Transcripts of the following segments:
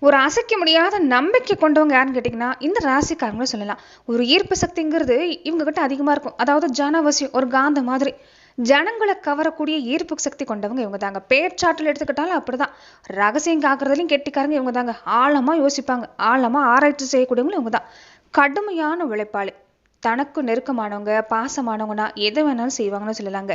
ஒரு அசைக்க முடியாத நம்பிக்கை கொண்டவங்க யாருன்னு கேட்டிங்கன்னா, இந்த ராசிக்காரங்கள சொல்லலாம். ஒரு ஈர்ப்பு சக்திங்கிறது இவங்க கிட்ட அதிகமா இருக்கும். அதாவது ஜனவசியம் ஒரு காந்தம் மாதிரி. ஜனங்கள கவரக்கூடிய ஈர்ப்பு சக்தி கொண்டவங்க இவங்க தாங்க. பேச்சாற்றல் எடுத்துக்கிட்டாலும் அப்படிதான். ரகசியம் காக்குறதுலயும் கெட்டிக்காரங்க இவங்க தாங்க. ஆழமா யோசிப்பாங்க. ஆழமா ஆராய்ச்சி செய்யக்கூடியவங்களும் இவங்க தான். கடுமையான உழைப்பாளி. தனக்கு நெருக்கமானவங்க, பாசமானவங்கன்னா எதை வேணாலும் செய்வாங்கன்னு சொல்லலாங்க.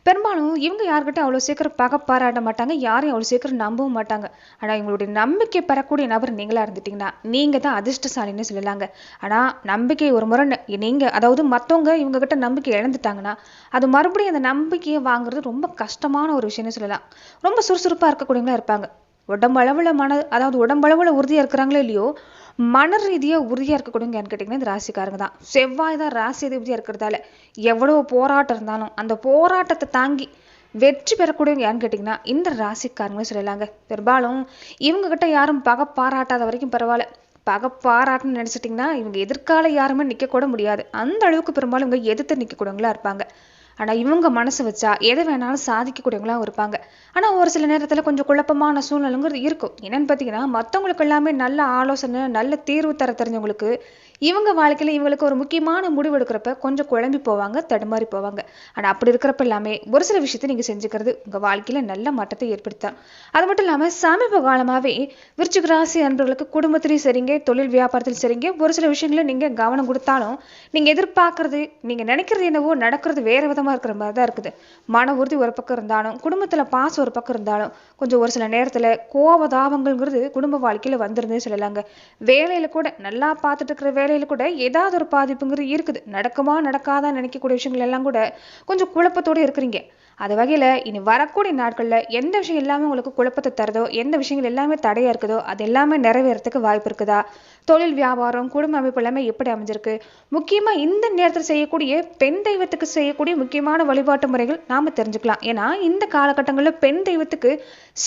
பெரும்பாலும் இவங்க யார்கிட்ட அவ்வளோ சீக்கிரம் பகை பாராட்ட மாட்டாங்க. யாரையும் அவ்வளோ சீக்கிரம் நம்பவும் மாட்டாங்க. ஆனா இவங்களுடைய நம்பிக்கை பெறக்கூடிய நபர் நீங்களா இருந்துட்டீங்கன்னா, நீங்க தான் அதிர்ஷ்டசாலின்னு சொல்லலாங்க. ஆனா நம்பிக்கை ஒரு முறை நீங்க அதாவது மத்தவங்க இவங்க கிட்ட நம்பிக்கை இழந்துட்டாங்கன்னா, அது மறுபடியும் அந்த நம்பிக்கையை வாங்குறது ரொம்ப கஷ்டமான ஒரு விஷயம்னு சொல்லலாம். ரொம்ப சுறுசுறுப்பா இருக்கக்கூடியவங்களா இருப்பாங்க. அதாவது உடம்பளவுல உறுதியா இருக்கிறாங்களோ இல்லையோ, மன ரீதியா உறுதியா இருக்கக்கூடியவங்க கேட்டீங்கன்னா இந்த ராசிக்காரங்க தான். செவ்வாய் தான் ராசி அதிபதியா இருக்கிறதால எவ்வளவு போராட்டம் இருந்தாலும் அந்த போராட்டத்தை தாங்கி வெற்றி பெறக்கூடியவங்க யாருன்னு கேட்டீங்கன்னா இந்த ராசிக்காரங்களும் சொல்லலாங்க. பெரும்பாலும் இவங்க கிட்ட யாரும் பகை பாராட்டாத வரைக்கும் பரவாயில்ல. பகை பாராட்டுன்னு நினைச்சிட்டிங்கன்னா இவங்க எதிர்கால யாருமே நிக்க கூட முடியாது. அந்த அளவுக்கு பெரும்பாலும் இவங்க எதிர்த்து நிற்கக்கூடியவங்களா இருப்பாங்க. ஆனா இவங்க மனசு வச்சா எதை வேணாலும் சாதிக்கக்கூடியவங்களாம் இருப்பாங்க. ஆனா ஒரு சில நேரத்துல கொஞ்சம் குழப்பமான சூழ்நிலைங்கிறது இருக்கும். என்னன்னு பாத்தீங்கன்னா, மத்தவங்களுக்கு எல்லாமே நல்ல ஆலோசனை நல்ல தீர்வு தர தெரிஞ்சவங்களுக்கு இவங்க வாழ்க்கையில இவங்களுக்கு ஒரு முக்கியமான முடிவு எடுக்கிறப்ப கொஞ்சம் குழம்பி போவாங்க, தடுமாறி போவாங்க. ஆனா அப்படி இருக்கிறப்ப எல்லாமே ஒரு சில விஷயத்தை நீங்க செஞ்சுக்கிறது உங்க வாழ்க்கையில நல்ல மாற்றத்தை ஏற்படுத்தாம். அது மட்டும் இல்லாம சமீப காலமாவே விருச்சிக ராசி அன்பர்களுக்கு குடும்பத்திலையும் சரிங்க, தொழில் வியாபாரத்திலும் சரிங்க, ஒரு சில விஷயங்களை நீங்க கவனம் கொடுத்தாலும் நீங்க எதிர்பார்க்கறது நீங்க நினைக்கிறது என்னவோ நடக்கிறது வேற விதமா இருக்கிற மாதிரி தான் இருக்குது. மன உறுதி ஒரு பக்கம் இருந்தாலும் குடும்பத்துல பாசம் ஒரு பக்கம் இருந்தாலும் கொஞ்சம் ஒரு சில நேரத்துல கோபதாபங்கள்ங்கிறது குடும்ப வாழ்க்கையில வந்துருந்தே சொல்லலாங்க. வேலையில கூட நல்லா பார்த்துட்டு இருக்கிற வேலையில கூட ஏதாவது ஒரு பாதிப்புங்கிறது இருக்குது. நடக்குமா நடக்காதா நினைக்கக்கூடிய விஷயங்கள் எல்லாம் கூட கொஞ்சம் குழப்பத்தோட இருக்கிறீங்க. அது வகையில இனி வரக்கூடிய நாட்கள்ல எந்த விஷயம் எல்லாமே உங்களுக்கு குழப்பத்தை தருதோ, எந்த விஷயங்கள் எல்லாமே தடையா இருக்குதோ அது எல்லாமே நிறைவேறதுக்கு வாய்ப்பு இருக்குதா? தொழில் வியாபாரம் குடும்ப அமைப்பு எல்லாமே எப்படி அமைஞ்சிருக்கு? முக்கியமா இந்த நேரத்தில் செய்யக்கூடிய பெண் தெய்வத்துக்கு செய்யக்கூடிய முக்கியமான வழிபாட்டு முறைகள் நாம தெரிஞ்சுக்கலாம். ஏன்னா இந்த காலகட்டங்களில் பெண் தெய்வத்துக்கு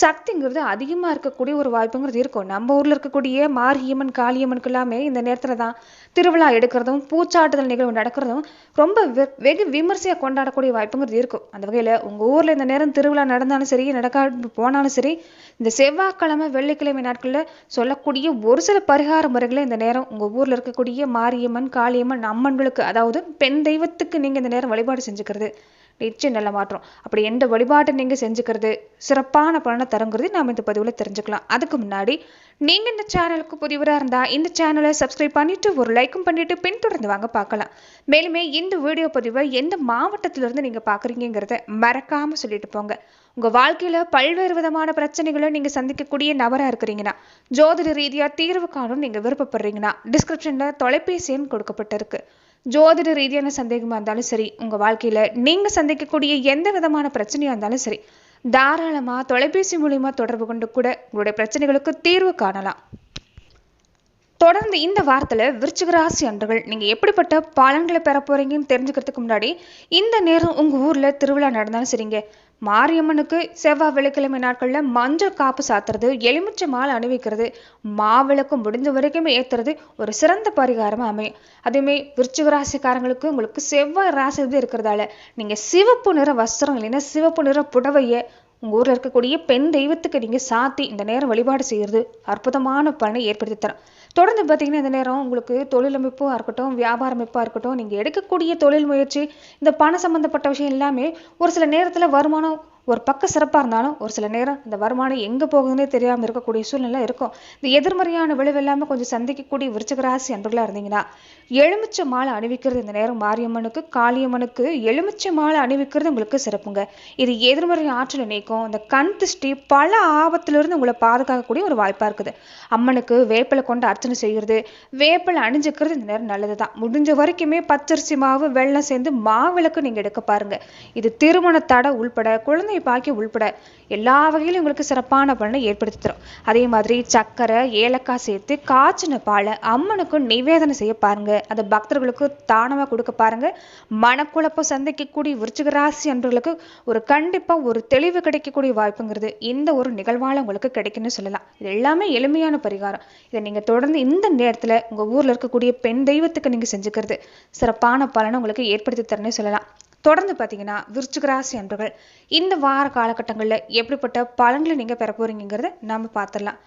சக்திங்கிறது அதிகமா இருக்கக்கூடிய ஒரு வாய்ப்புங்கிறது இருக்கும். நம்ம ஊர்ல இருக்கக்கூடிய மாரியம்மன் காளியம்மனுக்கு எல்லாமே இந்த நேரத்துல தான் திருவிழா எடுக்கிறதும் பூச்சாட்டுதல் நிகழ்வு நடக்கிறதும் ரொம்ப வெகு விமர்சையா கொண்டாடக்கூடிய வாய்ப்புங்கிறது இருக்கும். அந்த வகையில உங்க ஊர்ல இந்த நேரம் திருவிழா நடந்தாலும் சரி நடக்காது போனாலும் சரி, இந்த செவ்வாய்க்கிழமை வெள்ளிக்கிழமை நாட்கள்ல சொல்லக்கூடிய ஒரு சில பரிகார முறைகளை இந்த நேரம் உங்க ஊர்ல இருக்கக்கூடிய மாரியம்மன் காளியம்மன் அம்மன்களுக்கு அதாவது பெண் தெய்வத்துக்கு நீங்க இந்த நேரம் வழிபாடு செஞ்சுக்கிறது நிச்சயம் நல்ல மாற்றம். அப்படி எந்த வழிபாட்டை நீங்க செஞ்சுக்கிறது சிறப்பான பலனை தருங்கிறது நாம இந்த பதிவுல தெரிஞ்சுக்கலாம். அதுக்கு முன்னாடி நீங்க இந்த சேனலுக்கு புதியவரா இருந்தா இந்த சேனலை சப்ஸ்கிரைப் பண்ணிட்டு ஒரு லைக்கும் பண்ணிட்டு பின்தொடர்ந்து வாங்க பார்க்கலாம். மேலுமே இந்த வீடியோ பதிவை எந்த மாவட்டத்திலிருந்து நீங்க பாக்குறீங்கிறத மறக்காம சொல்லிட்டு போங்க. உங்க வாழ்க்கையில பல்வேறு விதமான பிரச்சனைகளை நீங்க சந்திக்கக்கூடிய நபரா இருக்கிறீங்கன்னா, ஜோதிட ரீதியா தீர்வு காணும் நீங்க விருப்பப்படுறீங்கன்னா டிஸ்கிரிப்ஷன்ல தொலைபேசி எண் கொடுக்கப்பட்டிருக்கு. ஜோதிட ரீதியான சந்தேகமா இருந்தாலும் சரி, உங்க வாழ்க்கையில நீங்க சந்திக்கக்கூடிய எந்த விதமான பிரச்சனையா இருந்தாலும் சரி, தாராளமா தொலைபேசி மூலியமா தொடர்பு கொண்டு கூட உங்களுடைய பிரச்சனைகளுக்கு தீர்வு காணலாம். தொடர்ந்து இந்த வாரத்துல விருச்சிக ராசி அன்பர்கள் நீங்க எப்படிப்பட்ட பலன்களை பெற போறீங்கன்னு தெரிஞ்சுக்கிறதுக்கு முன்னாடி, இந்த நேரம் உங்க ஊர்ல திருவிழா நடந்தாலும் சரிங்க, மாரியம்மனுக்கு செவ்வாய் வெள்ளிக்கிழமை நாட்கள்ல மஞ்சள் காப்பு சாத்துறது, எலுமிச்சை மாலை அணிவிக்கிறது, மாவிளக்கு முடிஞ்ச வரைக்குமே ஏத்துறது ஒரு சிறந்த பரிகாரமா அமையும். அதுவுமே விருச்சிக ராசிக்காரங்களுக்கு உங்களுக்கு செவ்வாய் ராசி இருக்கிறதால நீங்க சிவப்பு நிற வஸ்திரம் இல்லைன்னா சிவப்பு நிற புடவைய உங்க ஊர்ல இருக்கக்கூடிய பெண் தெய்வத்துக்கு நீங்க சாத்தி இந்த நேரம் வழிபாடு செய்யறது அற்புதமான பலனை ஏற்படுத்தி தரும். தொடர்ந்து பார்த்தீங்கன்னா இந்த நேரம் உங்களுக்கு தொழில் அமைப்பாக இருக்கட்டும் வியாபார அமைப்பாக இருக்கட்டும் நீங்கள் எடுக்கக்கூடிய தொழில் முயற்சி இந்த பணம் சம்பந்தப்பட்ட விஷயம் எல்லாமே ஒரு சில நேரத்தில் வருமானம் ஒரு பக்கம் சிறப்பாக இருந்தாலும் ஒரு சில நேரம் இந்த வருமானம் எங்கே போகுதுன்னே தெரியாமல் இருக்கக்கூடிய சூழ்நிலை இருக்கும். இந்த எதிர்மறையான விளைவு எல்லாமே கொஞ்சம் சந்திக்கக்கூடிய விருச்சிக ராசி அன்பர்களாக இருந்தீங்கன்னா எலுமிச்சை மாலை அணிவிக்கிறது இந்த நேரம் மாரியம்மனுக்கு காளியம்மனுக்கு எலுமிச்சை மாலை அணிவிக்கிறது உங்களுக்கு சிறப்புங்க. இது எதிர்மறை ஆற்றலை நீக்கும். இந்த கண் திருஷ்டி பல ஆபத்திலிருந்து உங்களை பாதுகாக்கக்கூடிய ஒரு வாய்ப்பாக இருக்குது. அம்மனுக்கு வேப்பிலை கொண்டு அர்ச்சனை செய்கிறது வேப்பிலை அணிஞ்சுக்கிறது இந்த நேரம் நல்லது தான். முடிஞ்ச வரைக்குமே பச்சரிசி மாவு வெள்ளம் சேர்ந்து மாவிளக்கு நீங்கள் எடுக்க பாருங்க. இது திருமண தடை உள்பட குழந்தை பாக்கி உள்பட எல்லா வகையிலும் உங்களுக்கு சிறப்பான பலனை ஏற்படுத்தி தரும். அதே மாதிரி சர்க்கரை ஏலக்காய் சேர்த்து காய்ச்சின பாலை அம்மனுக்கு நிவேதனை செய்ய பாருங்க. அதை பக்தர்களுக்கு தானமா கொடுக்க பாருங்க. மனக்குழப்பம் சந்திக்கக்கூடிய விருச்சிக ராசி அன்பர்களுக்கு ஒரு கண்டிப்பா ஒரு தெளிவு கிடைக்கக்கூடிய வாய்ப்புங்கிறது இந்த ஒரு நிகழ்வால உங்களுக்கு கிடைக்குன்னு சொல்லலாம். இது எல்லாமே எளிமையான பரிகாரம். இதை நீங்க தொடர்ந்து இந்த நேரத்துல உங்க ஊர்ல இருக்கக்கூடிய பெண் தெய்வத்துக்கு நீங்க செஞ்சுக்கிறது சிறப்பான பலனை உங்களுக்கு ஏற்படுத்தி தரேன்னு சொல்லலாம். தொடர்ந்து பார்த்தீங்கன்னா விருச்சிக ராசி அன்பர்கள் இந்த வார காலகட்டங்களில் எப்படிப்பட்ட பலன்களை நீங்கள் பெற போறீங்கிறத நம்ம பார்த்துடலாம்.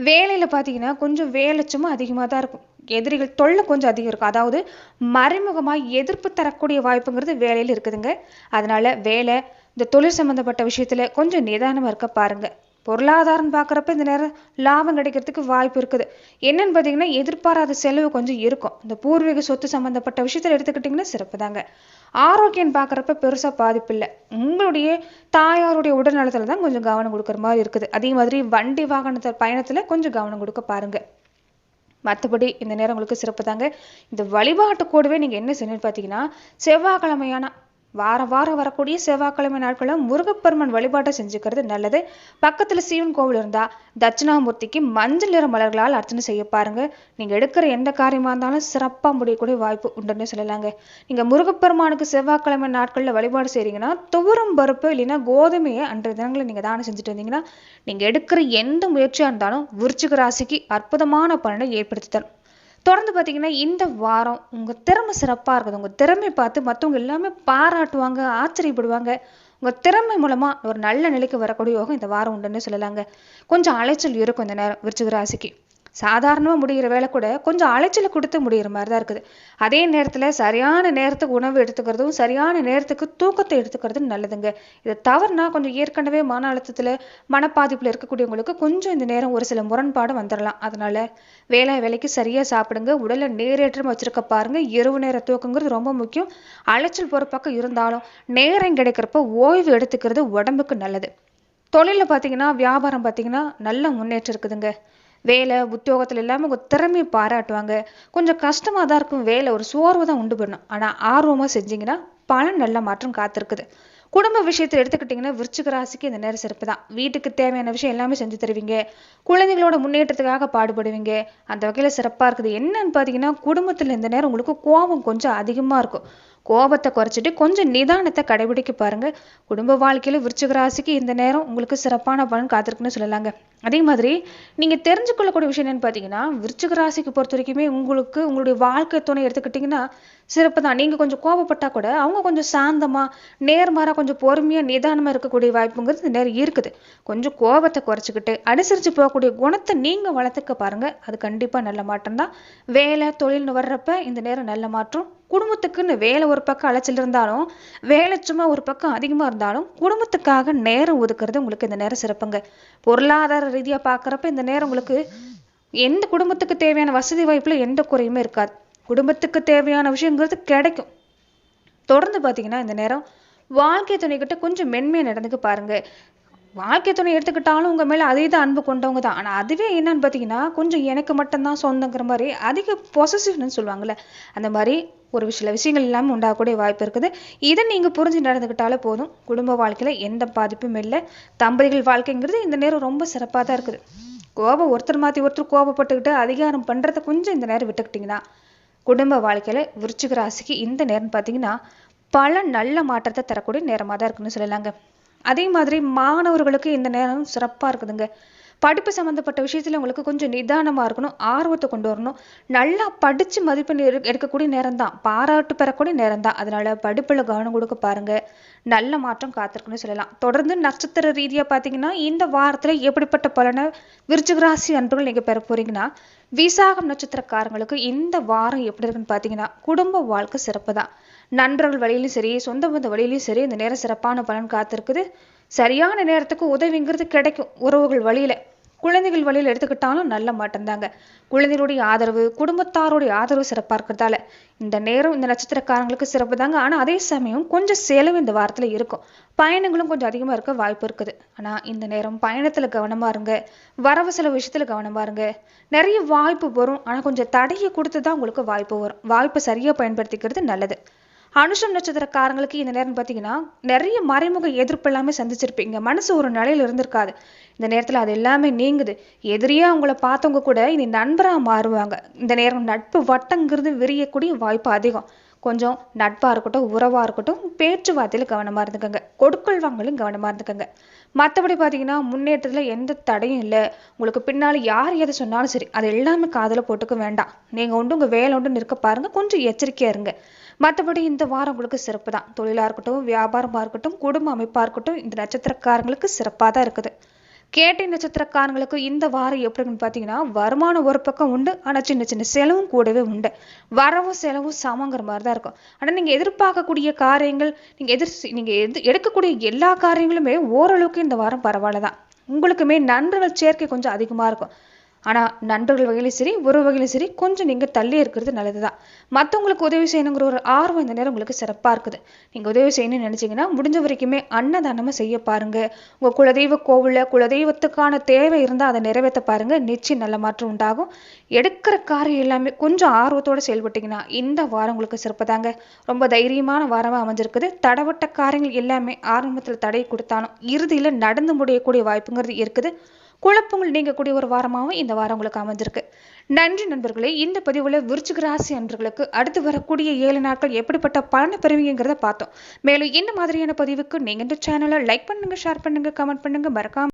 வேலையில் பார்த்தீங்கன்னா கொஞ்சம் வேலை சும்மா அதிகமாக தான் இருக்கும். எதிரிகள் தொல்லை கொஞ்சம் அதிகம் இருக்கும். அதாவது மறைமுகமாக எதிர்ப்பு தரக்கூடிய வாய்ப்புங்கிறது வேலையில் இருக்குதுங்க. அதனால வேலை இந்த தொழில் சம்பந்தப்பட்ட விஷயத்துல கொஞ்சம் நிதானமாக இருக்க பாருங்க. பொருளாதாரம் பார்க்குறப்ப இந்த நேரம் லாபம் கிடைக்கிறதுக்கு வாய்ப்பு இருக்குது. என்னன்னு பார்த்தீங்கன்னா எதிர்பாராத செலவு கொஞ்சம் இருக்கும். இந்த பூர்வீக சொத்து சம்மந்தப்பட்ட விஷயத்தில் எடுத்துக்கிட்டிங்கன்னா சிறப்பு தாங்க. ஆரோக்கியம் பார்க்குறப்ப பெருசாக பாதிப்பு இல்லை. உங்களுடைய தாயாருடைய உடல்நலத்தில் தான் கொஞ்சம் கவனம் கொடுக்குற மாதிரி இருக்குது. அதே மாதிரி வண்டி வாகனத்தை பயணத்தில் கொஞ்சம் கவனம் கொடுக்க பாருங்க. மற்றபடி இந்த நேரம் உங்களுக்கு சிறப்பு தாங்க. இந்த வழிபாட்டு கூடவே நீங்கள் என்ன செய்யணும்னு பார்த்தீங்கன்னா செவ்வாய்க்கிழமையான வாரம் வரக்கூடிய செவ்வாய்க்கிழமை நாட்களில் முருகப்பெருமான் வழிபாட்டை செஞ்சுக்கிறது நல்லது. பக்கத்தில் சிவன் கோவில் இருந்தால் தட்சிணாமூர்த்திக்கு மஞ்சள் நிற மலர்களால் அர்ச்சனை செய்ய பாருங்க. நீங்கள் எடுக்கிற எந்த காரியமாக இருந்தாலும் சிறப்பாக முடியக்கூடிய வாய்ப்பு உண்டுன்னு சொல்லலாங்க. நீங்கள் முருகப்பெருமானுக்கு செவ்வாய்க்கிழமை நாட்களில் வழிபாடு செய்கிறீங்கன்னா துவரம் பருப்பு இல்லைன்னா கோதுமையை அன்றைய தினங்களை நீங்கள் தானம் செஞ்சுட்டு வந்தீங்கன்னா நீங்கள் எடுக்கிற எந்த முயற்சியாக இருந்தாலும் விருச்சிக ராசிக்கு அற்புதமான பலனை ஏற்படுத்தி தரும். தொடர்ந்து பார்த்தீங்கன்னா இந்த வாரம் உங்கள் திறமை சிறப்பாக இருக்குது. உங்கள் திறமை பார்த்து மற்றவங்க எல்லாமே பாராட்டுவாங்க, ஆச்சரியப்படுவாங்க. உங்கள் திறமை மூலமாக ஒரு நல்ல நிலைக்கு வரக்கூடிய யோகம் இந்த வாரம் உண்டுன்னு சொல்லலாங்க. கொஞ்சம் அலைச்சல் இருக்கும் இந்த நேரம் விருச்சிக ராசிக்கு. சாதாரணமாக முடிகிற வேலை கூட கொஞ்சம் அலைச்சலை கொடுத்து முடிகிற மாதிரி தான் இருக்குது. அதே நேரத்தில் சரியான நேரத்துக்கு உணவு எடுத்துக்கிறதும் சரியான நேரத்துக்கு தூக்கத்தை எடுத்துக்கிறதும் நல்லதுங்க. இதை தவறுனா கொஞ்சம் ஏற்கனவே மன அழுத்தத்தில் மனப்பாதிப்பில் இருக்கக்கூடியவங்களுக்கு கொஞ்சம் இந்த நேரம் ஒரு சில முரண்பாடு வந்துடலாம். அதனால வேலைக்கு சரியாக சாப்பிடுங்க. உடலை நேரேற்றம் வச்சிருக்க பாருங்க. இரவு நேர தூக்கங்கிறது ரொம்ப முக்கியம். அலைச்சல் போகிற பக்கம் இருந்தாலும் நேரம் கிடைக்கிறப்ப ஓய்வு எடுத்துக்கிறது உடம்புக்கு நல்லது. தொழிலில் பார்த்தீங்கன்னா வியாபாரம் பார்த்தீங்கன்னா நல்ல முன்னேற்றம் இருக்குதுங்க. வேலை உத்தியோகத்தில் இல்லாமல் உங்கள் திறமையை பாராட்டுவாங்க. கொஞ்சம் கஷ்டமாக தான் இருக்கும். வேலை ஒரு சோர்வு தான் உண்டு பண்ணும். ஆனால் ஆர்வமாக செஞ்சீங்கன்னா பலன் நல்ல மாற்றம் காத்திருக்குது. குடும்ப விஷயத்தில் எடுத்துக்கிட்டிங்கன்னா விருச்சிக ராசிக்கு இந்த நேரம் சிறப்பு தான். வீட்டுக்கு தேவையான விஷயம் எல்லாமே செஞ்சு தருவீங்க. குழந்தைகளோட முன்னேற்றத்துக்காக பாடுபடுவீங்க. அந்த வகையில் சிறப்பாக இருக்குது. என்னன்னு பார்த்தீங்கன்னா குடும்பத்தில் இந்த நேரம் உங்களுக்கு கோபம் கொஞ்சம் அதிகமாக இருக்கும். கோபத்தை குறைச்சிட்டு கொஞ்சம் நிதானத்தை கடைபிடிக்க பாருங்க. குடும்ப வாழ்க்கையில் விருச்சிக ராசிக்கு இந்த நேரம் உங்களுக்கு சிறப்பான பலன் காத்திருக்குன்னு சொல்லலாங்க. அதே மாதிரி நீங்கள் தெரிஞ்சுக்கொள்ளக்கூடிய விஷயம் என்னன்னு பார்த்தீங்கன்னா விருச்சிக ராசிக்கு பொறுத்த வரைக்குமே உங்களுக்கு உங்களுடைய வாழ்க்கை துணை எடுத்துக்கிட்டிங்கன்னா சிறப்பு தான். நீங்கள் கொஞ்சம் கோபப்பட்டா கூட அவங்க கொஞ்சம் சாந்தமாக நேர்மாறாக கொஞ்சம் பொறுமையாக நிதானமாக இருக்கக்கூடிய வாய்ப்புங்கிறது இந்த நேரம் இருக்குது. கொஞ்சம் கோபத்தை குறைச்சிக்கிட்டு அனுசரித்து போகக்கூடிய குணத்தை நீங்கள் வளர்த்துக்க பாருங்கள். அது கண்டிப்பாக நல்ல மாற்றம் தான். வேலை தொழில்னு வர்றப்ப இந்த நேரம் நல்ல மாற்றம். குடும்பத்துக்குன்னு வேலை ஒரு பக்கம் அலைச்சல் இருந்தாலும் வேலை சும்மா ஒரு பக்கம் அதிகமாக இருந்தாலும் குடும்பத்துக்காக நேரம் ஒதுக்குறது உங்களுக்கு இந்த நேரம் சிறப்புங்க. பொருளாதார ரீதியாக பார்க்குறப்ப இந்த நேரம் உங்களுக்கு எந்த குடும்பத்துக்கு தேவையான வசதி வாய்ப்பில் எந்த குறையுமே இருக்காது. குடும்பத்துக்கு தேவையான விஷயங்கிறது கிடைக்கும். தொடர்ந்து பார்த்தீங்கன்னா இந்த நேரம் வாழ்க்கை துணைக்கிட்ட கொஞ்சம் மென்மையாக நடந்துக்க பாருங்க. வாழ்க்கை துணை எடுத்துக்கிட்டாலும் உங்கள் மேலே அதே தான் அன்பு கொண்டவங்க தான். ஆனால் அதுவே என்னன்னு பார்த்தீங்கன்னா கொஞ்சம் எனக்கு மட்டும்தான் சொந்தங்கிற மாதிரி அதிக பொசசிவ்னு சொல்லுவாங்கள்ல, அந்த மாதிரி ஒரு சில விஷயங்கள் இல்லாமல் உண்டாகக்கூடிய வாய்ப்பு இருக்குது. இதை நீங்கள் புரிஞ்சு நடந்துக்கிட்டாலே போதும். குடும்ப வாழ்க்கையில் எந்த பாதிப்பும் இல்லை. தம்பதிகள் வாழ்க்கைங்கிறது இந்த நேரம் ரொம்ப சிறப்பாக தான் இருக்குது. கோபம் ஒருத்தர் மாற்றி ஒருத்தர் கோபப்பட்டுக்கிட்டு அதிகாரம் பண்ணுறதை கொஞ்சம் இந்த நேரம் விட்டுக்கிட்டிங்கன்னா குடும்ப வாழ்க்கையில் விருச்சிக ராசிக்கு இந்த நேரம் பார்த்தீங்கன்னா பல நல்ல மாற்றத்தை தரக்கூடிய நேரமாக தான் இருக்குன்னு சொல்லலாங்க. அதே மாதிரி மாணவர்களுக்கு இந்த நேரம் சிறப்பாக இருக்குதுங்க. படிப்பு சம்மந்தப்பட்ட விஷயத்தில் உங்களுக்கு கொஞ்சம் நிதானமாக இருக்கணும். ஆர்வத்தை கொண்டு வரணும். நல்லா படித்து மதிப்பெண் எடுக்கக்கூடிய நேரம் தான். பாராட்டு பெறக்கூடிய நேரம் தான். அதனால படிப்பில் கவனம் கொடுக்க பாருங்க. நல்ல மாற்றம் காத்திருக்குன்னு சொல்லலாம். தொடர்ந்து நட்சத்திர ரீதியாக பார்த்தீங்கன்னா இந்த வாரத்தில் எப்படிப்பட்ட பலனை விருச்சிக ராசி அன்பர்கள் நீங்கள் பெற போறீங்கன்னா விசாகம் நட்சத்திரக்காரங்களுக்கு இந்த வாரம் எப்படி இருக்குன்னு பார்த்தீங்கன்னா குடும்ப வாழ்க்கை சிறப்பு தான். நண்பர்கள் வழியிலும் சரி சொந்த பந்த வழியிலும் சரி இந்த நேரம் சிறப்பான பலன் காத்திருக்குது. சரியான நேரத்துக்கு உதவிங்கிறது கிடைக்கும். உறவுகள் வழியில குழந்தைகள் வழியில் எடுத்துக்கிட்டாலும் நல்ல மாற்றம் தாங்க. குழந்தைகளுடைய ஆதரவு குடும்பத்தாருடைய ஆதரவு சிறப்பாக இருக்கிறதால இந்த நேரம் இந்த நட்சத்திரக்காரங்களுக்கு சிறப்பு தாங்க. ஆனால் அதே சமயம் கொஞ்சம் செலவு இந்த வாரத்தில் இருக்கும். பயணங்களும் கொஞ்சம் அதிகமாக இருக்க வாய்ப்பு இருக்குது. ஆனால் இந்த நேரம் பயணத்தில் கவனமாக இருங்க. வரவு செலவு விஷயத்தில் கவனமாக இருங்க. நிறைய வாய்ப்பு வரும். ஆனால் கொஞ்சம் தடையை கொடுத்து தான் உங்களுக்கு வாய்ப்பு வரும். வாய்ப்பை சரியாக பயன்படுத்திக்கிறது நல்லது. அனுஷம் நட்சத்திரக்காரங்களுக்கு இந்த நேரம் பார்த்தீங்கன்னா நிறைய மறைமுக எதிர்ப்பு எல்லாமே சந்திச்சிருப்பீங்க. மனசு ஒரு நிலையில இருந்திருக்காது. இந்த நேரத்தில் அது எல்லாமே நீங்குது. எதிரியா உங்களை பார்த்தவங்க கூட இனி நண்பராக மாறுவாங்க. இந்த நேரம் நட்பு வட்டங்கிறது விரியக்கூடிய வாய்ப்பு அதிகம். கொஞ்சம் நட்பாக இருக்கட்டும் உறவாக இருக்கட்டும் பேச்சுவார்த்தையில் கவனமாக இருந்துக்கங்க. கொடுக்கல் வாங்கலும் கவனமாக இருந்துக்கங்க. மற்றபடி பார்த்தீங்கன்னா முன்னேற்றத்தில் எந்த தடையும் இல்லை. உங்களுக்கு பின்னால் யார் எதை சொன்னாலும் சரி அது எல்லாமே காதில் போட்டுக்க வேண்டாம். நீங்கள் உண்டு உங்கள் வேலை உண்டு இருக்க பாருங்க. கொஞ்சம் எச்சரிக்கையாக இருங்க. மற்றபடி இந்த வாரம் உங்களுக்கு சிறப்பு தான். தொழிலா இருக்கட்டும், வியாபாரமா இருக்கட்டும், குடும்ப அமைப்பா இருக்கட்டும், இந்த நட்சத்திரக்காரங்களுக்கு சிறப்பாக தான் இருக்குது. கேட்டை நட்சத்திரக்காரங்களுக்கு இந்த வாரம் எப்படின்னு பார்த்தீங்கன்னா, வருமானம் ஒரு பக்கம் உண்டு, ஆனால் சின்ன சின்ன செலவும் கூடவே உண்டு. வரவும் செலவும் சமங்கிற மாதிரி தான் இருக்கும். ஆனால் நீங்கள் எதிர்பார்க்கக்கூடிய காரியங்கள், நீங்கள் எடுக்கக்கூடிய எல்லா காரியங்களுமே ஓரளவுக்கு இந்த வாரம் பரவாயில்ல தான். உங்களுக்குமே நண்பர்கள் சேர்க்கை கொஞ்சம் அதிகமாக இருக்கும். ஆனால் நண்பர்கள் வகையிலும் சரி, ஒரு வகையிலும் சரி, கொஞ்சம் நீங்கள் தள்ளி இருக்கிறது நல்லது தான். மற்றவங்களுக்கு உதவி செய்யணுங்கிற ஒரு ஆர்வம் இந்த நேரம் உங்களுக்கு சிறப்பாக இருக்குது. நீங்கள் உதவி செய்யணும்னு நினச்சிங்கன்னா முடிஞ்ச வரைக்குமே அன்னதானமாக செய்ய பாருங்கள். உங்கள் குலதெய்வ கோவிலில் குலதெய்வத்துக்கான தேவை இருந்தால் அதை நிறைவேற்ற பாருங்கள். நிச்சயம் நல்ல மாற்றம் உண்டாகும். எடுக்கிற காரியம் எல்லாமே கொஞ்சம் ஆர்வத்தோடு செயல்பட்டீங்கன்னா இந்த வாரம் உங்களுக்கு சிறப்பு தாங்க. ரொம்ப தைரியமான வாரமாக அமைஞ்சிருக்குது. தடவட்ட காரியங்கள் எல்லாமே ஆரம்பத்தில் தடை கொடுத்தாலும் இறுதியில் நடந்து முடியக்கூடிய வாய்ப்புங்கிறது இருக்குது. குழப்பங்கள் நீங்கக்கூடிய ஒரு வாரமாகவும் இந்த வாரம் உங்களுக்கு அமைஞ்சிருக்கு. நன்றி நண்பர்களே. இந்த பதிவுல விருச்சிக ராசி அன்பர்களுக்கு அடுத்து வரக்கூடிய 7 நாட்கள் எப்படிப்பட்ட பலனை பெறுவீங்கிறத பார்த்தோம். மேலும் இந்த மாதிரியான பதிவுக்கு நீங்க இந்த சேனலை லைக் பண்ணுங்க, ஷேர் பண்ணுங்க, கமெண்ட் பண்ணுங்க, மறக்காம